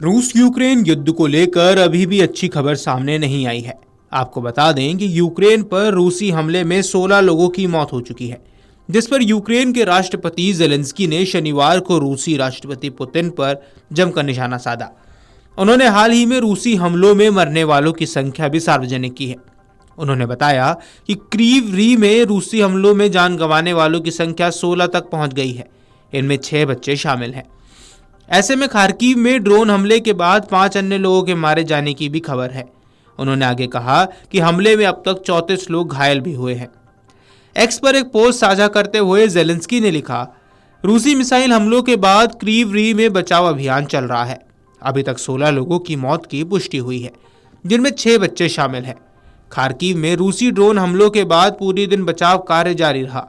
रूस यूक्रेन युद्ध को लेकर अभी भी अच्छी खबर सामने नहीं आई है। आपको बता दें कि यूक्रेन पर रूसी हमले में 16 लोगों की मौत हो चुकी है, जिस पर यूक्रेन के राष्ट्रपति जेलेंस्की ने शनिवार को रूसी राष्ट्रपति पुतिन पर जमकर निशाना साधा। उन्होंने हाल ही में रूसी हमलों में मरने वालों की संख्या भी सार्वजनिक की है। उन्होंने बताया कि क्रीव री में रूसी हमलों में जान गंवाने वालों की संख्या 16 तक पहुंच गई है। इनमें 6 बच्चे शामिल हैं। ऐसे में खार्किव में ड्रोन हमले के बाद 5 अन्य लोगों के मारे जाने की भी खबर है। उन्होंने आगे कहा कि हमले में अब तक 34 लोग घायल भी हुए हैं। एक्स पर एक पोस्ट साझा करते हुए जेलेंस्की ने लिखा, रूसी मिसाइल हमलों के बाद क्रीव री में बचाव अभियान चल रहा है। अभी तक 16 लोगों की मौत की पुष्टि हुई है, जिनमें 6 बच्चे शामिल हैं। खार्किव में रूसी ड्रोन हमलों के बाद पूरे दिन बचाव कार्य जारी रहा।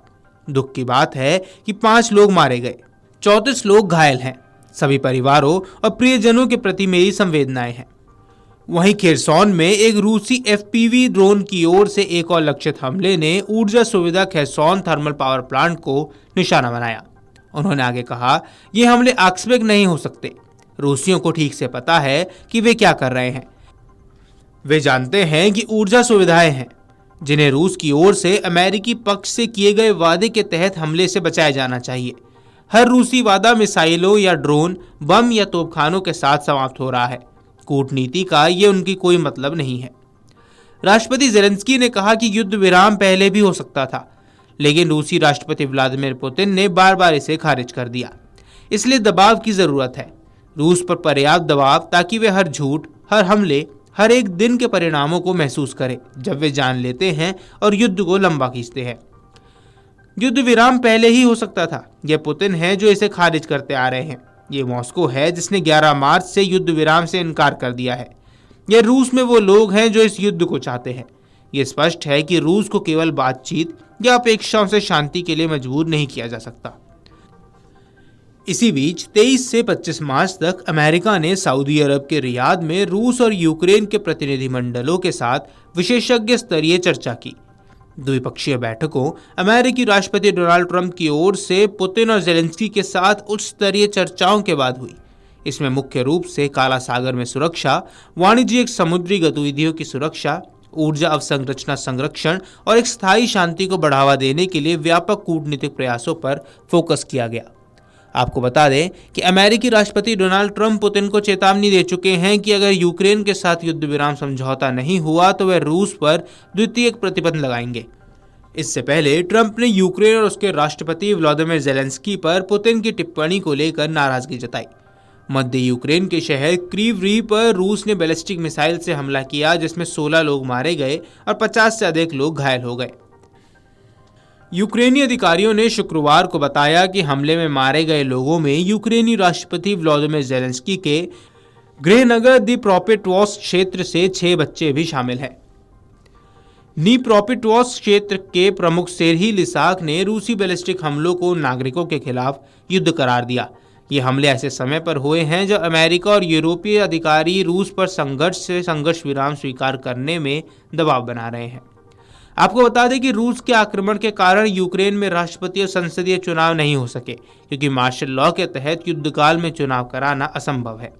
दुख की बात है कि 5 लोग मारे गए, 34 लोग घायल हैं। सभी परिवारों और प्रियजनों के प्रति मेरी संवेदनाएं हैं। वहीं खेरसौन में एक रूसी एफपीवी ड्रोन की ओर से एक और लक्षित हमले ने ऊर्जा सुविधा खेरसौन थर्मल पावर प्लांट को निशाना बनाया। उन्होंने आगे कहा, ये हमले आकस्मिक नहीं हो सकते। रूसियों को ठीक से पता है कि वे क्या कर रहे हैं। वे जानते हैं कि ऊर्जा सुविधाएं हैं जिन्हें रूस की ओर से अमेरिकी पक्ष से किए गए वादे के तहत हमले से बचाया जाना चाहिए। हर रूसी वादा मिसाइलों या ड्रोन, बम या तोपखानों के साथ समाप्त हो रहा है। कूटनीति का ये उनकी कोई मतलब नहीं है। राष्ट्रपति जेलेंस्की ने कहा कि युद्ध विराम पहले भी हो सकता था, लेकिन रूसी राष्ट्रपति व्लादिमीर पुतिन ने बार बार इसे खारिज कर दिया। इसलिए दबाव की जरूरत है, रूस पर पर्याप्त दबाव, ताकि वे हर झूठ, हर हमले, हर एक दिन के परिणामों को महसूस करें जब वे जान लेते हैं और युद्ध को लंबा खींचते हैं। युद्ध विराम पहले ही हो सकता था। यह पुतिन है जो इसे खारिज करते आ रहे हैं। ये मॉस्को है जिसने 11 मार्च से युद्ध विराम से इनकार कर दिया है। यह रूस में वो लोग हैं जो इस युद्ध को चाहते हैं। ये स्पष्ट है कि रूस को केवल बातचीत या अपेक्षाओं से शांति के लिए मजबूर नहीं किया जा सकता। इसी बीच 23 से 25 मार्च तक अमेरिका ने सऊदी अरब के रियाद में रूस और यूक्रेन के प्रतिनिधिमंडलों के साथ विशेषज्ञ स्तरीय चर्चा की। द्विपक्षीय बैठकों अमेरिकी राष्ट्रपति डोनाल्ड ट्रंप की ओर से पुतिन और जेलेंस्की के साथ उच्च स्तरीय चर्चाओं के बाद हुई। इसमें मुख्य रूप से काला सागर में सुरक्षा, वाणिज्यिक समुद्री गतिविधियों की सुरक्षा, ऊर्जा अवसंरचना संरक्षण और एक स्थायी शांति को बढ़ावा देने के लिए व्यापक कूटनीतिक प्रयासों पर फोकस किया गया। आपको बता दें कि अमेरिकी राष्ट्रपति डोनाल्ड ट्रंप पुतिन को चेतावनी दे चुके हैं कि अगर यूक्रेन के साथ युद्ध विराम समझौता नहीं हुआ तो वे रूस पर द्वितीय प्रतिबंध लगाएंगे। इससे पहले ट्रंप ने यूक्रेन और उसके राष्ट्रपति व्लादिमीर जेलेंस्की पर पुतिन की टिप्पणी को लेकर नाराजगी जताई। मध्य यूक्रेन के शहर क्रीव री पर रूस ने बैलिस्टिक मिसाइल से हमला किया, जिसमें 16 लोग मारे गए और 50 से अधिक लोग घायल हो गए। यूक्रेनी अधिकारियों ने शुक्रवार को बताया कि हमले में मारे गए लोगों में यूक्रेनी राष्ट्रपति व्लादिमीर जेलेंस्की के गृहनगर दीप्रोपेट्रोव्स्क क्षेत्र से 6 बच्चे भी शामिल हैं। दीप्रोपेट्रोव्स्क क्षेत्र के प्रमुख सेर्ही लिसाक ने रूसी बैलिस्टिक हमलों को नागरिकों के खिलाफ युद्ध करार दिया। ये हमले ऐसे समय पर हुए हैं जब अमेरिका और यूरोपीय अधिकारी रूस पर संघर्ष विराम स्वीकार करने में दबाव बना रहे हैं। आपको बता दें कि रूस के आक्रमण के कारण यूक्रेन में राष्ट्रपति और संसदीय चुनाव नहीं हो सके, क्योंकि मार्शल लॉ के तहत युद्धकाल में चुनाव कराना असंभव है।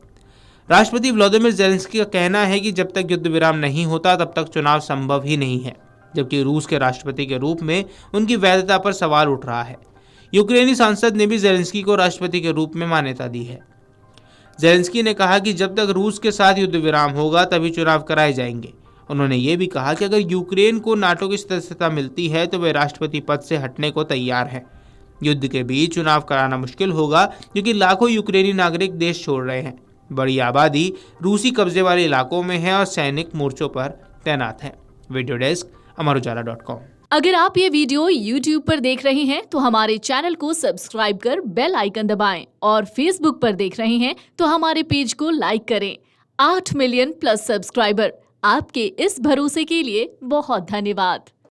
राष्ट्रपति व्लादिमीर जेलेंस्की का कहना है कि जब तक युद्ध विराम नहीं होता तब तक चुनाव संभव ही नहीं है, जबकि रूस के राष्ट्रपति के रूप में उनकी वैधता पर सवाल उठ रहा है। यूक्रेनी सांसद ने भी जेलेंस्की को राष्ट्रपति के रूप में मान्यता दी है। जेलेंस्की ने कहा कि जब तक रूस के साथ युद्ध विराम होगा तभी चुनाव कराए जाएंगे। उन्होंने ये भी कहा कि अगर यूक्रेन को नाटो की सदस्यता मिलती है तो वे राष्ट्रपति पद से हटने को तैयार हैं। युद्ध के बीच चुनाव कराना मुश्किल होगा, क्योंकि लाखों यूक्रेनी नागरिक देश छोड़ रहे हैं। बड़ी आबादी रूसी कब्जे वाले इलाकों में है और सैनिक मोर्चों पर तैनात है। Video desk Amar Ujala dot com. अगर आप ये वीडियो YouTube पर देख रहे हैं तो हमारे चैनल को सब्सक्राइब कर बेल आइकन दबाएं, और Facebook पर देख रहे हैं तो हमारे पेज को लाइक करें। 8 मिलियन प्लस सब्सक्राइबर, आपके इस भरोसे के लिए बहुत धन्यवाद।